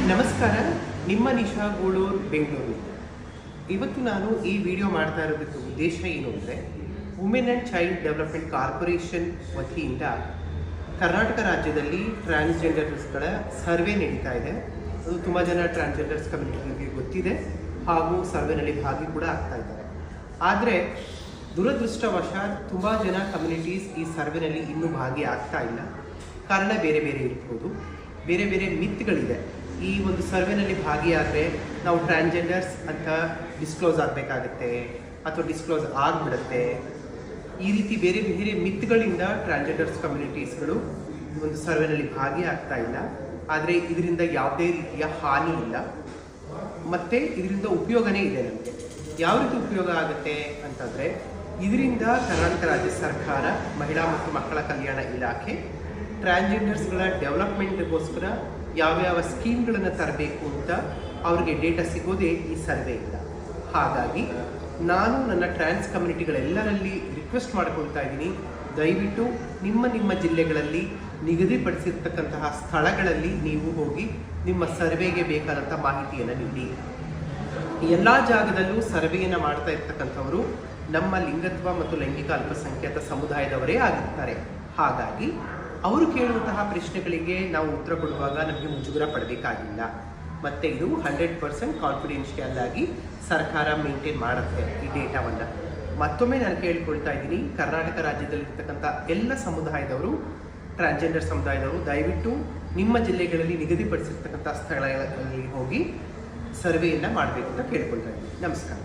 ನಮಸ್ಕಾರ, ನಿಮ್ಮ ನಿಶಾ ಗೂಳೂರು ಬೆಂಗಳೂರು. ಇವತ್ತು ನಾನು ಈ ವಿಡಿಯೋ ಮಾಡ್ತಾ ಇರೋದಕ್ಕೆ ಉದ್ದೇಶ ಏನು ಅಂದರೆ, women and child development corporation ವತಿಯಿಂದ ಕರ್ನಾಟಕ ರಾಜ್ಯದಲ್ಲಿ ಟ್ರಾನ್ಸ್ಜೆಂಡರ್ಸ್ಗಳ ಸರ್ವೆ ನಡೀತಾ ಇದೆ. ಅದು ತುಂಬ ಜನ ಟ್ರಾನ್ಸ್ಜೆಂಡರ್ಸ್ ಕಮ್ಯುನಿಟಿಗೆ ಗೊತ್ತಿದೆ ಹಾಗೂ ಸರ್ವೆನಲ್ಲಿ ಭಾಗಿ ಕೂಡ ಆಗ್ತಾ ಇದ್ದಾರೆ. ಆದರೆ ದುರದೃಷ್ಟವಶಾತ್ ತುಂಬ ಜನ ಕಮ್ಯುನಿಟೀಸ್ ಈ ಸರ್ವೆನಲ್ಲಿ ಇನ್ನೂ ಭಾಗಿ ಆಗ್ತಾ ಇಲ್ಲ. ಕಾರಣ ಬೇರೆ ಬೇರೆ ಇರ್ಬೋದು, ಬೇರೆ ಬೇರೆ ಮಿತ್ಗಳಿದೆ. ಈ ಒಂದು ಸರ್ವೆನಲ್ಲಿ ಭಾಗಿಯಾದರೆ ನಾವು ಟ್ರಾನ್ಸ್ಜೆಂಡರ್ಸ್ ಅಂತ ಡಿಸ್ಕ್ಲೋಸ್ ಆಗಬೇಕಾಗತ್ತೆ ಅಥವಾ ಡಿಸ್ಕ್ಲೋಸ್ ಆಗಿಬಿಡುತ್ತೆ. ಈ ರೀತಿ ಬೇರೆ ಬೇರೆ ಮಿತ್ಗಳಿಂದ ಟ್ರಾನ್ಸ್ಜೆಂಡರ್ಸ್ ಕಮ್ಯುನಿಟೀಸ್ಗಳು ಈ ಒಂದು ಸರ್ವೆನಲ್ಲಿ ಭಾಗಿಯಾಗ್ತಾ ಇಲ್ಲ. ಆದರೆ ಇದರಿಂದ ಯಾವುದೇ ರೀತಿಯ ಹಾನಿ ಇಲ್ಲ, ಮತ್ತು ಇದರಿಂದ ಉಪಯೋಗನೇ ಇದೆ. ನಮಗೆ ಯಾವ ರೀತಿ ಉಪಯೋಗ ಆಗುತ್ತೆ ಅಂತಂದರೆ, ಇದರಿಂದ ಕರ್ನಾಟಕ ರಾಜ್ಯ ಸರ್ಕಾರ, ಮಹಿಳಾ ಮತ್ತು ಮಕ್ಕಳ ಕಲ್ಯಾಣ ಇಲಾಖೆ ಟ್ರಾನ್ಸ್ಜೆಂಡರ್ಸ್ಗಳ ಡೆವಲಪ್ಮೆಂಟ್ಗೋಸ್ಕರ ಯಾವ್ಯಾವ ಸ್ಕೀಮ್ಗಳನ್ನು ತರಬೇಕು ಅಂತ ಅವ್ರಿಗೆ ಡೇಟಾ ಸಿಗೋದೇ ಈ ಸರ್ವೆಯಿಂದ. ಹಾಗಾಗಿ ನಾನು ನನ್ನ ಟ್ರಾನ್ಸ್ ಕಮ್ಯುನಿಟಿಗಳೆಲ್ಲರಲ್ಲಿ ರಿಕ್ವೆಸ್ಟ್ ಮಾಡ್ಕೊಳ್ತಾ ಇದ್ದೀನಿ, ದಯವಿಟ್ಟು ನಿಮ್ಮ ಜಿಲ್ಲೆಗಳಲ್ಲಿ ನಿಗದಿಪಡಿಸಿರ್ತಕ್ಕಂತಹ ಸ್ಥಳಗಳಲ್ಲಿ ನೀವು ಹೋಗಿ ನಿಮ್ಮ ಸರ್ವೆಗೆ ಬೇಕಾದಂಥ ಮಾಹಿತಿಯನ್ನು ನೀಡಿ. ಎಲ್ಲ ಜಾಗದಲ್ಲೂ ಸರ್ವೆಯನ್ನು ಮಾಡ್ತಾ ಇರ್ತಕ್ಕಂಥವರು ನಮ್ಮ ಲಿಂಗತ್ವ ಮತ್ತು ಲೈಂಗಿಕ ಅಲ್ಪಸಂಖ್ಯಾತ ಸಮುದಾಯದವರೇ ಆಗಿರ್ತಾರೆ. ಹಾಗಾಗಿ ಅವರು ಕೇಳುವಂತಹ ಪ್ರಶ್ನೆಗಳಿಗೆ ನಾವು ಉತ್ತರ ಕೊಡುವಾಗ ನಮಗೆ ಮುಜುಗರ ಪಡಬೇಕಾಗಿಲ್ಲ. ಮತ್ತು ಇದು 100% ಕಾನ್ಫಿಡೆನ್ಷಿಯಲ್ ಆಗಿ ಸರ್ಕಾರ ಮೇಂಟೈನ್ ಮಾಡುತ್ತೆ ಈ ಡೇಟಾವನ್ನು. ಮತ್ತೊಮ್ಮೆ ನಾನು ಕೇಳಿಕೊಳ್ತಾ ಇದ್ದೀನಿ, ಕರ್ನಾಟಕ ರಾಜ್ಯದಲ್ಲಿರ್ತಕ್ಕಂಥ ಎಲ್ಲ ಸಮುದಾಯದವರು, ಟ್ರಾನ್ಸ್ಜೆಂಡರ್ ಸಮುದಾಯದವರು ದಯವಿಟ್ಟು ನಿಮ್ಮ ಜಿಲ್ಲೆಗಳಲ್ಲಿ ನಿಗದಿಪಡಿಸಿರ್ತಕ್ಕಂಥ ಸ್ಥಳಗಳಲ್ಲಿ ಹೋಗಿ ಸರ್ವೆಯನ್ನು ಮಾಡಬೇಕು ಅಂತ ಕೇಳ್ಕೊಳ್ತಾ ಇದ್ದೀನಿ. ನಮಸ್ಕಾರ.